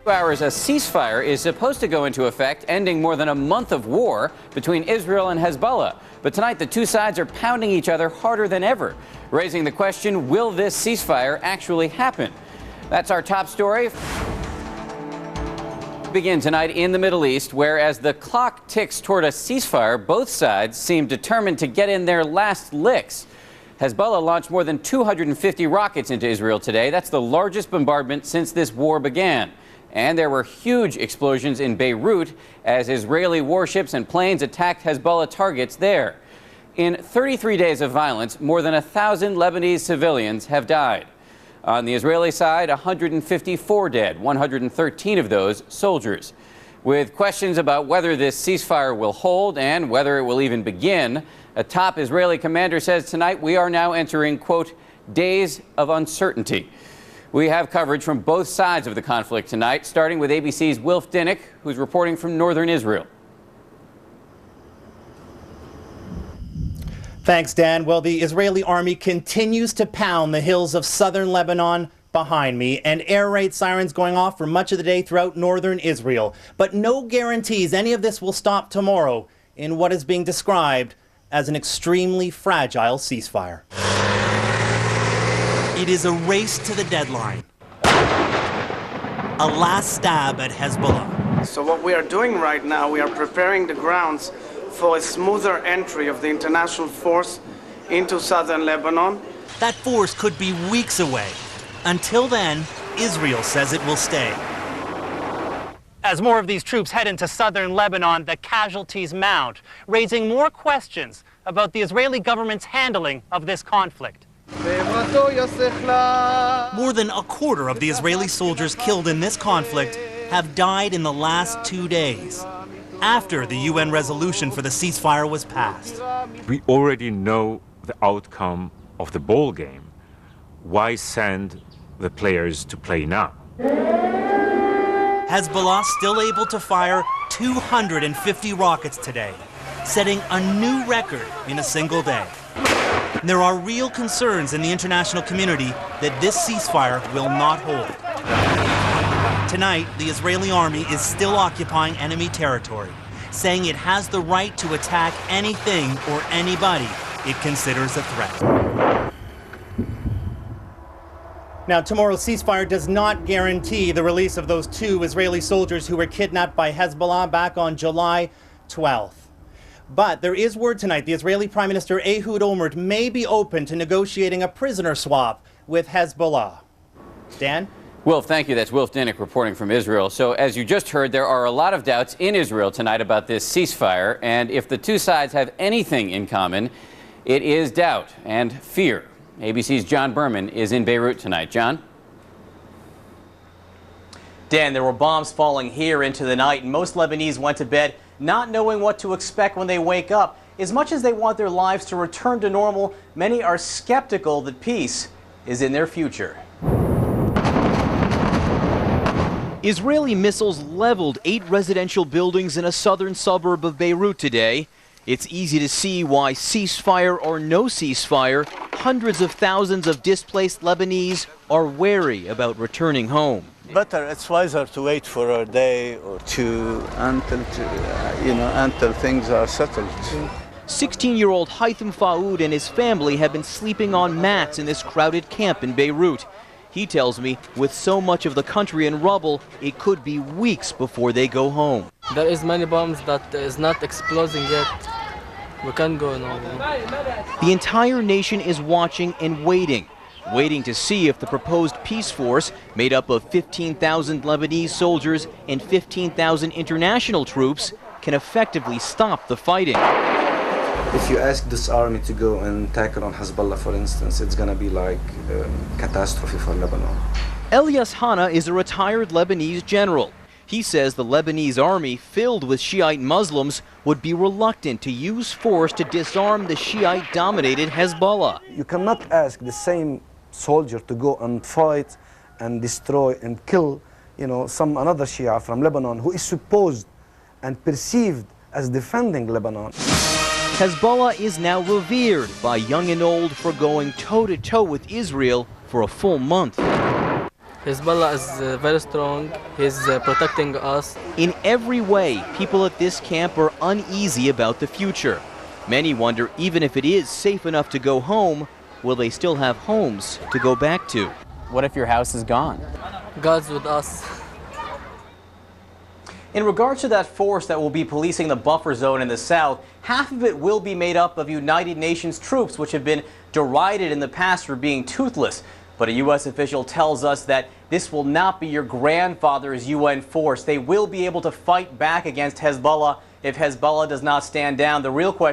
Hours, a ceasefire is supposed to go into effect, ending more than a month of war between Israel and Hezbollah. But tonight, the two sides are pounding each other harder than ever, raising the question, will this ceasefire actually happen? That's our top story. Begin tonight in the Middle East, where as the clock ticks toward a ceasefire, both sides seem determined to get in their last licks. Hezbollah launched more than 250 rockets into Israel today. That's the largest bombardment since this war began. And there were huge explosions in Beirut as Israeli warships and planes attacked Hezbollah targets there. In 33 days of violence, more than 1,000 Lebanese civilians have died. On the Israeli side, 154 dead, 113 of those soldiers. With questions about whether this ceasefire will hold and whether it will even begin, a top Israeli commander says tonight we are now entering, quote, days of uncertainty. We have coverage from both sides of the conflict tonight, starting with ABC's Wilf Dinnick, who's reporting from northern Israel. Thanks, Dan. Well, the Israeli army continues to pound the hills of southern Lebanon behind me, and air raid sirens going off for much of the day throughout northern Israel. But no guarantees any of this will stop tomorrow in what is being described as an extremely fragile ceasefire. It is a race to the deadline. A last stab at Hezbollah. So what we are doing right now, we are preparing the grounds for a smoother entry of the international force into southern Lebanon. That force could be weeks away. Until then, Israel says it will stay. As more of these troops head into southern Lebanon, the casualties mount, raising more questions about the Israeli government's handling of this conflict. More than a quarter of the Israeli soldiers killed in this conflict have died in the last 2 days, after the UN resolution for the ceasefire was passed. We already know the outcome of the ball game. Why send the players to play now? Hezbollah still able to fire 250 rockets today, setting a new record in a single day. There are real concerns in the international community that this ceasefire will not hold. Tonight, the Israeli army is still occupying enemy territory, saying it has the right to attack anything or anybody it considers a threat. Now, tomorrow's ceasefire does not guarantee the release of those 2 Israeli soldiers who were kidnapped by Hezbollah back on July 12th. But there is word tonight the Israeli Prime Minister Ehud Olmert may be open to negotiating a prisoner swap with Hezbollah. Dan? Wilf, thank you. That's Wilf Dinnick reporting from Israel. So as you just heard, there are a lot of doubts in Israel tonight about this ceasefire. And if the two sides have anything in common, it is doubt and fear. ABC's John Berman is in Beirut tonight. John? Dan, there were bombs falling here into the night, and most Lebanese went to bed not knowing what to expect when they wake up. As much as they want their lives to return to normal, many are skeptical that peace is in their future. Israeli missiles leveled 8 residential buildings in a southern suburb of Beirut today. It's easy to see why, ceasefire or no ceasefire, hundreds of thousands of displaced Lebanese are wary about returning home. It's wiser to wait for a day or two until things are settled. 16-year-old Haitham Faoud and his family have been sleeping on mats in this crowded camp in Beirut. He tells me with so much of the country in rubble, it could be weeks before they go home. There is many bombs that is not exploding yet. We can't go now. The entire nation is watching and waiting to see if the proposed peace force, made up of 15,000 Lebanese soldiers and 15,000 international troops, can effectively stop the fighting. If you ask this army to go and tackle on Hezbollah, for instance, it's going to be like a catastrophe for Lebanon. Elias Hanna is a retired Lebanese general. He says the Lebanese army, filled with Shiite Muslims, would be reluctant to use force to disarm the Shiite-dominated Hezbollah. You cannot ask the same soldier to go and fight and destroy and kill, another Shia from Lebanon who is supposed and perceived as defending Lebanon. Hezbollah is now revered by young and old for going toe-to-toe with Israel for a full month. Hezbollah is very strong. He's protecting us. In every way, people at this camp are uneasy about the future. Many wonder, even if it is safe enough to go home, will they still have homes to go back to? What if your house is gone? God's with us. In regards to that force that will be policing the buffer zone in the south, half of it will be made up of United Nations troops, which have been derided in the past for being toothless. But a U.S. official tells us that this will not be your grandfather's UN force. They will be able to fight back against Hezbollah if Hezbollah does not stand down. The real question